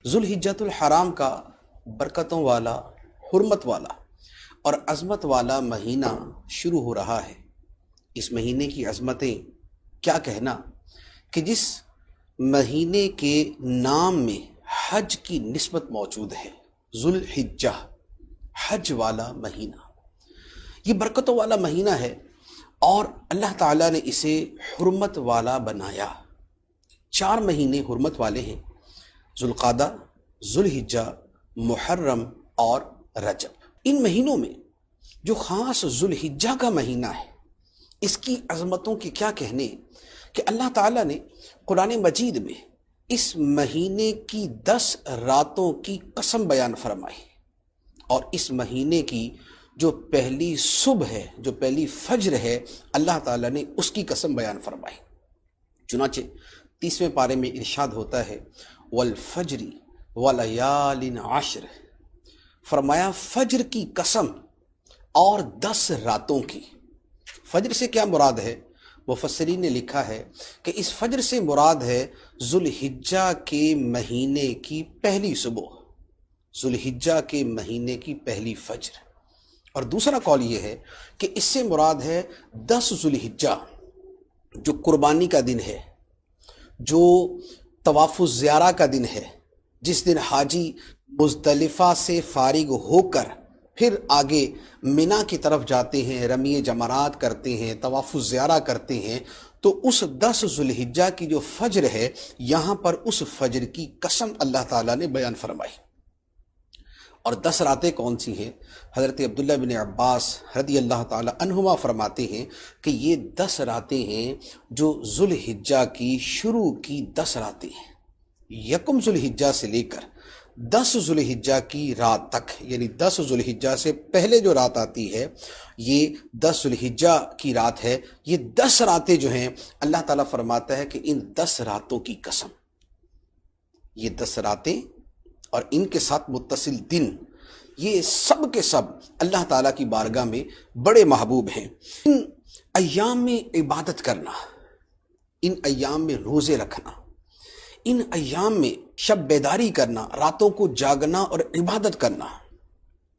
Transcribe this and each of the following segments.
ذوالحجۃ الحرام کا برکتوں والا، حرمت والا اور عظمت والا مہینہ شروع ہو رہا ہے۔ اس مہینے کی عظمتیں کیا کہنا کہ جس مہینے کے نام میں حج کی نسبت موجود ہے۔ ذوالحجہ، حج والا مہینہ، یہ برکتوں والا مہینہ ہے اور اللہ تعالیٰ نے اسے حرمت والا بنایا۔ 4 مہینے حرمت والے ہیں: ذوالقعدہ، ذوالحجہ، محرم اور رجب۔ ان مہینوں میں جو خاص ذوالحجہ کا مہینہ ہے، اس کی عظمتوں کی کیا کہنے کہ اللہ تعالیٰ نے قرآن مجید میں اس مہینے کی 10 راتوں کی قسم بیان فرمائی، اور اس مہینے کی جو پہلی صبح ہے، جو پہلی فجر ہے، اللہ تعالیٰ نے اس کی قسم بیان فرمائی۔ چنانچہ 30ویں پارے میں ارشاد ہوتا ہے والفجر ولیال عشر، فرمایا فجر کی قسم اور 10 راتوں کی۔ فجر سے کیا مراد ہے؟ مفسرین نے لکھا ہے کہ اس فجر سے مراد ہے ذوالحجہ کے مہینے کی پہلی صبح، ذوالحجہ کے مہینے کی پہلی فجر۔ اور دوسرا قول یہ ہے کہ اس سے مراد ہے 10 ذوالحجہ، جو قربانی کا دن ہے، جو طواف الزیارہ کا دن ہے، جس دن حاجی مزدلفہ سے فارغ ہو کر پھر آگے منی کی طرف جاتے ہیں، رمی جمرات کرتے ہیں، طواف الزیارہ کرتے ہیں۔ تو اس 10 ذوالحجہ کی جو فجر ہے، یہاں پر اس فجر کی قسم اللہ تعالیٰ نے بیان فرمائی۔ اور 10 راتیں کون سی ہیں؟ حضرت عبداللہ بن عباس رضی اللہ تعالی عنہما فرماتے ہیں کہ یہ 10 راتیں ہیں جو ذوالحجہ کی شروع کی 10 راتیں ہیں، یکم ذوالحجہ سے لے کر 10 ذوالحجہ کی رات تک، یعنی 10 ذوالحجہ سے پہلے جو رات آتی ہے یہ 10 ذوالحجہ کی رات ہے۔ یہ 10 راتیں جو ہیں اللہ تعالیٰ فرماتا ہے کہ ان 10 راتوں کی قسم، یہ 10 راتیں اور ان کے ساتھ متصل دن، یہ سب کے سب اللہ تعالیٰ کی بارگاہ میں بڑے محبوب ہیں۔ ان ایام میں عبادت کرنا، ان ایام میں روزے رکھنا، ان ایام میں شب بیداری کرنا، راتوں کو جاگنا اور عبادت کرنا،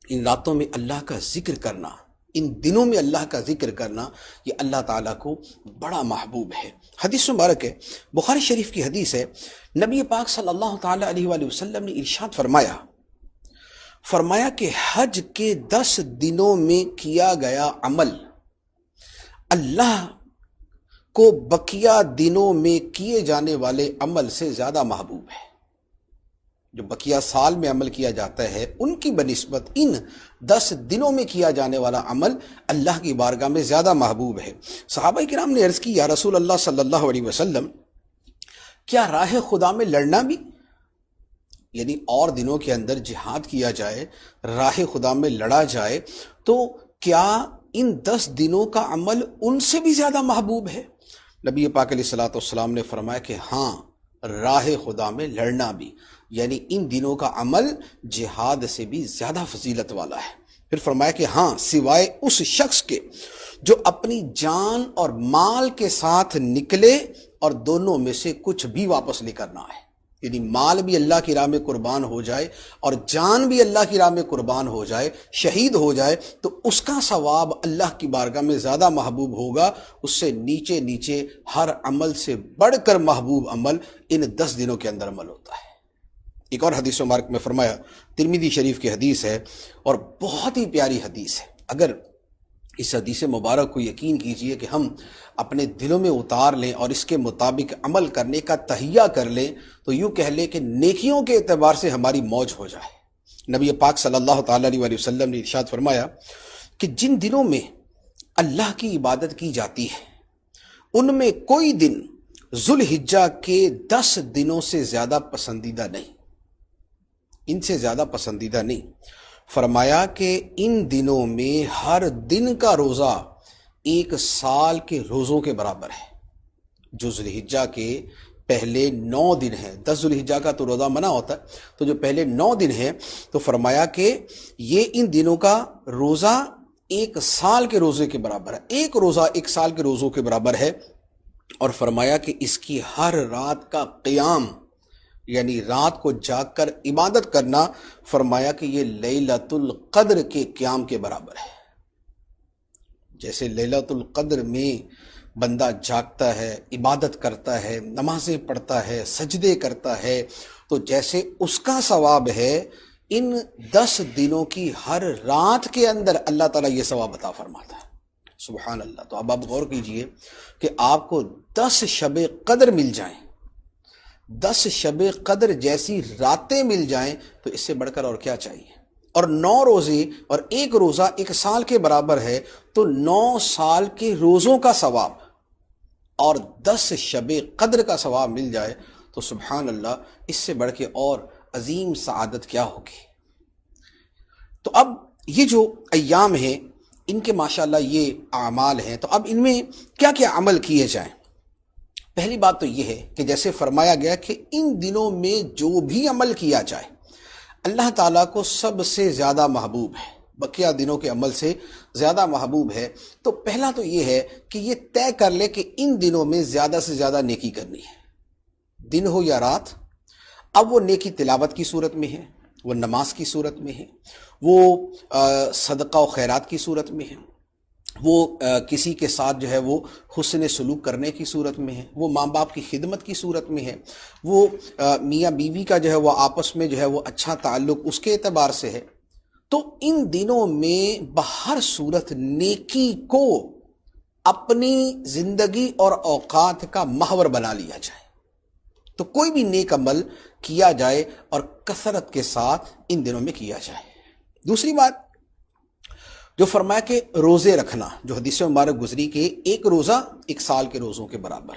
ان راتوں میں اللہ کا ذکر کرنا، ان دنوں میں اللہ کا ذکر کرنا، یہ اللہ تعالیٰ کو بڑا محبوب ہے۔ حدیث مبارک ہے، بخاری شریف کی حدیث ہے، نبی پاک صلی اللہ تعالیٰ علیہ وآلہ وسلم نے ارشاد فرمایا کہ حج کے 10 دنوں میں کیا گیا عمل اللہ کو بقیہ دنوں میں کیے جانے والے عمل سے زیادہ محبوب ہے۔ جو بقیہ سال میں عمل کیا جاتا ہے ان کی بنسبت ان 10 دنوں میں کیا جانے والا عمل اللہ کی بارگاہ میں زیادہ محبوب ہے۔ صحابہ کرام نے عرض کی، یا رسول اللہ صلی اللہ علیہ وسلم، کیا راہ خدا میں لڑنا بھی، یعنی اور دنوں کے اندر جہاد کیا جائے، راہ خدا میں لڑا جائے، تو کیا ان 10 دنوں کا عمل ان سے بھی زیادہ محبوب ہے؟ نبی پاک علیہ الصلوۃ والسلام نے فرمایا کہ ہاں، راہ خدا میں لڑنا بھی، یعنی ان دنوں کا عمل جہاد سے بھی زیادہ فضیلت والا ہے۔ پھر فرمایا کہ ہاں، سوائے اس شخص کے جو اپنی جان اور مال کے ساتھ نکلے اور دونوں میں سے کچھ بھی واپس لے کر نہ آئے، یعنی مال بھی اللہ کی راہ میں قربان ہو جائے اور جان بھی اللہ کی راہ میں قربان ہو جائے، شہید ہو جائے، تو اس کا ثواب اللہ کی بارگاہ میں زیادہ محبوب ہوگا۔ اس سے نیچے ہر عمل سے بڑھ کر محبوب عمل ان 10 دنوں کے اندر عمل ہوتا ہے۔ ایک اور حدیث مبارک میں فرمایا، ترمذی شریف کی حدیث ہے اور بہت ہی پیاری حدیث ہے، اگر اس حدیث مبارک کو یقین کیجئے کہ ہم اپنے دلوں میں اتار لیں اور اس کے مطابق عمل کرنے کا تہیہ کر لیں، تو یوں کہہ لیں کہ نیکیوں کے اعتبار سے ہماری موج ہو جائے۔ نبی پاک صلی اللہ تعالیٰ علیہ وآلہ وسلم نے ارشاد فرمایا کہ جن دنوں میں اللہ کی عبادت کی جاتی ہے ان میں کوئی دن ذوالحجہ کے 10 دنوں سے زیادہ پسندیدہ نہیں، ان سے زیادہ پسندیدہ نہیں۔ فرمایا کہ ان دنوں میں ہر دن کا روزہ 1 سال کے روزوں کے برابر ہے۔ جو ذوالحجہ کے پہلے 9 دن ہیں، 10 ذوالحجہ کا تو روزہ منع ہوتا ہے، تو جو پہلے 9 دن ہیں، تو فرمایا کہ یہ ان دنوں کا روزہ 1 سال کے روزے کے برابر ہے، ایک روزہ 1 سال کے روزوں کے برابر ہے۔ اور فرمایا کہ اس کی ہر رات کا قیام یعنی رات کو جاگ کر عبادت کرنا، فرمایا کہ یہ لیلۃ القدر کے قیام کے برابر ہے۔ جیسے لیلۃ القدر میں بندہ جاگتا ہے، عبادت کرتا ہے، نمازیں پڑھتا ہے، سجدے کرتا ہے، تو جیسے اس کا ثواب ہے، ان 10 دنوں کی ہر رات کے اندر اللہ تعالیٰ یہ ثواب عطا فرماتا ہے۔ سبحان اللہ۔ تو اب آپ غور کیجئے کہ آپ کو 10 شب قدر مل جائیں، 10 شب قدر جیسی راتیں مل جائیں، تو اس سے بڑھ کر اور کیا چاہیے؟ اور 9 روزے اور ایک روزہ 1 سال کے برابر ہے، تو 9 سال کے روزوں کا ثواب اور 10 شب قدر کا ثواب مل جائے، تو سبحان اللہ، اس سے بڑھ کے اور عظیم سعادت کیا ہوگی۔ تو اب یہ جو ایام ہیں، ان کے ماشاءاللہ یہ اعمال ہیں، تو اب ان میں کیا کیا عمل کیے جائیں؟ پہلی بات تو یہ ہے کہ جیسے فرمایا گیا کہ ان دنوں میں جو بھی عمل کیا جائے اللہ تعالیٰ کو سب سے زیادہ محبوب ہے، بقیہ دنوں کے عمل سے زیادہ محبوب ہے۔ تو پہلا تو یہ ہے کہ یہ طے کر لے کہ ان دنوں میں زیادہ سے زیادہ نیکی کرنی ہے، دن ہو یا رات۔ اب وہ نیکی تلاوت کی صورت میں ہے، وہ نماز کی صورت میں ہے، وہ صدقہ و خیرات کی صورت میں ہے، وہ کسی کے ساتھ جو ہے وہ حسن سلوک کرنے کی صورت میں ہے، وہ ماں باپ کی خدمت کی صورت میں ہے، وہ میاں بیوی کا جو ہے وہ آپس میں جو ہے وہ اچھا تعلق اس کے اعتبار سے ہے۔ تو ان دنوں میں بہر صورت نیکی کو اپنی زندگی اور اوقات کا محور بنا لیا جائے، تو کوئی بھی نیک عمل کیا جائے اور کثرت کے ساتھ ان دنوں میں کیا جائے۔ دوسری بات جو فرمایا کہ روزے رکھنا، جو حدیث مبارک گزری کہ 1 روزہ 1 سال کے روزوں کے برابر،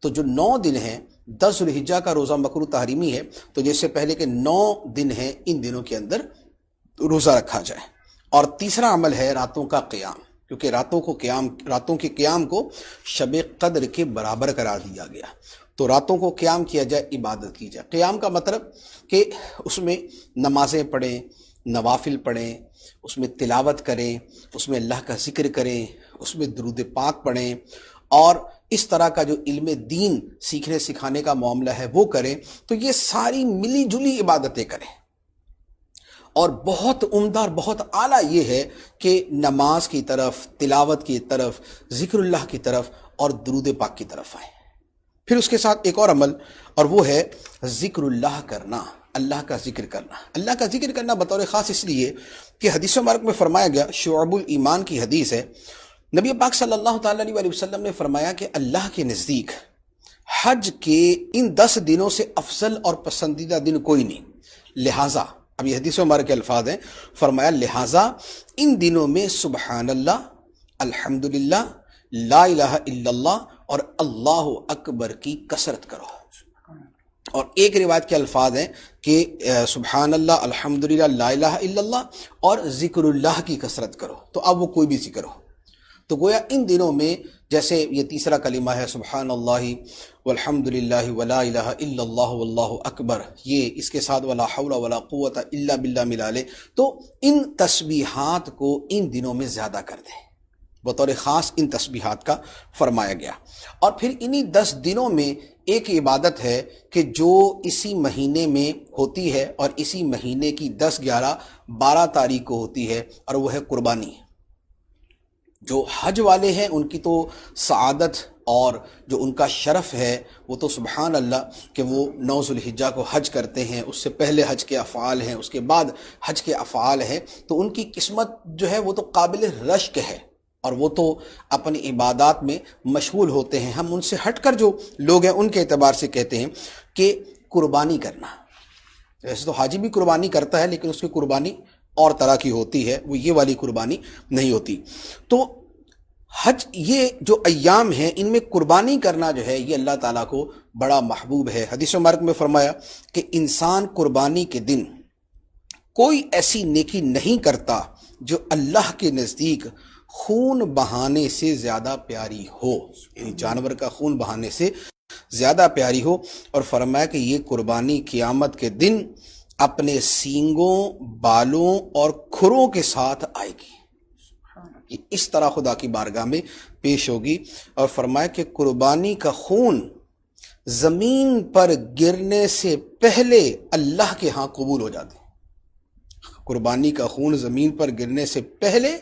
تو جو 9 دن ہیں، 10 ذوالحجہ کا روزہ مکروہ تحریمی ہے، تو جیسے پہلے کے 9 دن ہیں، ان دنوں کے اندر روزہ رکھا جائے۔ اور تیسرا عمل ہے راتوں کا قیام، کیونکہ راتوں کے قیام کو شب قدر کے برابر قرار دیا گیا، تو راتوں کو قیام کیا جائے، عبادت کی جائے۔ قیام کا مطلب کہ اس میں نمازیں پڑھیں، نوافل پڑھیں، اس میں تلاوت کریں، اس میں اللہ کا ذکر کریں، اس میں درود پاک پڑھیں، اور اس طرح کا جو علم دین سیکھنے سکھانے کا معاملہ ہے وہ کریں۔ تو یہ ساری ملی جلی عبادتیں کریں، اور بہت عمدہ اور بہت اعلیٰ یہ ہے کہ نماز کی طرف، تلاوت کی طرف، ذکر اللہ کی طرف اور درود پاک کی طرف آئیں۔ پھر اس کے ساتھ ایک اور عمل، اور وہ ہے ذکر اللہ کرنا، اللہ کا ذکر کرنا۔ اللہ کا ذکر کرنا بطور خاص اس لیے کہ حدیث مبارک میں فرمایا گیا، شعب الایمان کی حدیث ہے، نبی پاک صلی اللہ تعالیٰ علیہ وسلم نے فرمایا کہ اللہ کے نزدیک حج کے ان 10 دنوں سے افضل اور پسندیدہ دن کوئی نہیں، لہٰذا اب یہ حدیث مبارک کے الفاظ ہیں، فرمایا لہٰذا ان دنوں میں سبحان اللہ، الحمدللہ، لا الہ الا اللہ اور اللہ اکبر کی کثرت کرو۔ اور ایک روایت کے الفاظ ہیں کہ سبحان اللہ، الحمدللہ، لا الہ الا اللہ اور ذکر اللہ کی کثرت کرو۔ تو اب وہ کوئی بھی ذکر ہو، تو گویا ان دنوں میں جیسے یہ تیسرا کلمہ ہے سبحان اللہ والحمدللہ ولا الہ الا اللہ واللہ اکبر، یہ اس کے ساتھ ولا حول ولا قوت الا باللہ ملا لے، تو ان تسبیحات کو ان دنوں میں زیادہ کر دیں، بطور خاص ان تسبیحات کا فرمایا گیا۔ اور پھر انہی 10 دنوں میں ایک عبادت ہے کہ جو اسی مہینے میں ہوتی ہے، اور اسی مہینے کی 10، 11، 12 تاریخ کو ہوتی ہے، اور وہ ہے قربانی۔ جو حج والے ہیں ان کی تو سعادت اور جو ان کا شرف ہے وہ تو سبحان اللہ کہ وہ 9 ذوالحجہ کو حج کرتے ہیں، اس سے پہلے حج کے افعال ہیں، اس کے بعد حج کے افعال ہیں، تو ان کی قسمت جو ہے وہ تو قابل رشک ہے، اور وہ تو اپنی عبادات میں مشغول ہوتے ہیں۔ ہم ان سے ہٹ کر جو لوگ ہیں ان کے اعتبار سے کہتے ہیں کہ قربانی کرنا، ویسے تو حاجی بھی قربانی کرتا ہے لیکن اس کی قربانی اور طرح کی ہوتی ہے، وہ یہ والی قربانی نہیں ہوتی۔ تو حج، یہ جو ایام ہیں ان میں قربانی کرنا جو ہے یہ اللہ تعالیٰ کو بڑا محبوب ہے۔ حدیث مبارک میں فرمایا کہ انسان قربانی کے دن کوئی ایسی نیکی نہیں کرتا جو اللہ کے نزدیک خون بہانے سے زیادہ پیاری ہو، یعنی جانور کا خون بہانے سے زیادہ پیاری ہو، اور فرمایا کہ یہ قربانی قیامت کے دن اپنے سینگوں، بالوں اور کھروں کے ساتھ آئے گی، یہ اس طرح خدا کی بارگاہ میں پیش ہوگی۔ اور فرمایا کہ قربانی کا خون زمین پر گرنے سے پہلے اللہ کے ہاں قبول ہو جاتے ہیں۔ قربانی کا خون زمین پر گرنے سے پہلے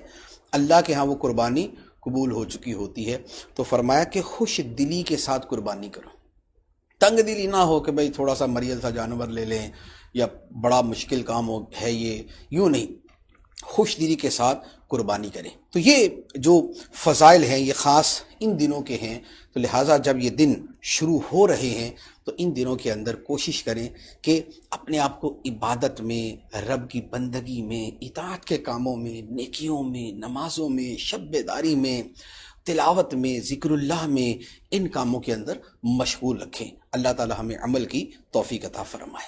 اللہ کے ہاں وہ قربانی قبول ہو چکی ہوتی ہے۔ تو فرمایا کہ خوش دلی کے ساتھ قربانی کرو، تنگ دلی نہ ہو کہ بھئی تھوڑا سا مریل سا جانور لے لیں یا بڑا مشکل کام ہے یہ، یوں نہیں، خوش دلی کے ساتھ قربانی کریں۔ تو یہ جو فضائل ہیں یہ خاص ان دنوں کے ہیں، تو لہٰذا جب یہ دن شروع ہو رہے ہیں تو ان دنوں کے اندر کوشش کریں کہ اپنے آپ کو عبادت میں، رب کی بندگی میں، اطاعت کے کاموں میں، نیکیوں میں، نمازوں میں، شب بیداری میں، تلاوت میں، ذکر اللہ میں، ان کاموں کے اندر مشغول رکھیں۔ اللہ تعالی ہمیں عمل کی توفیق عطا فرمائے۔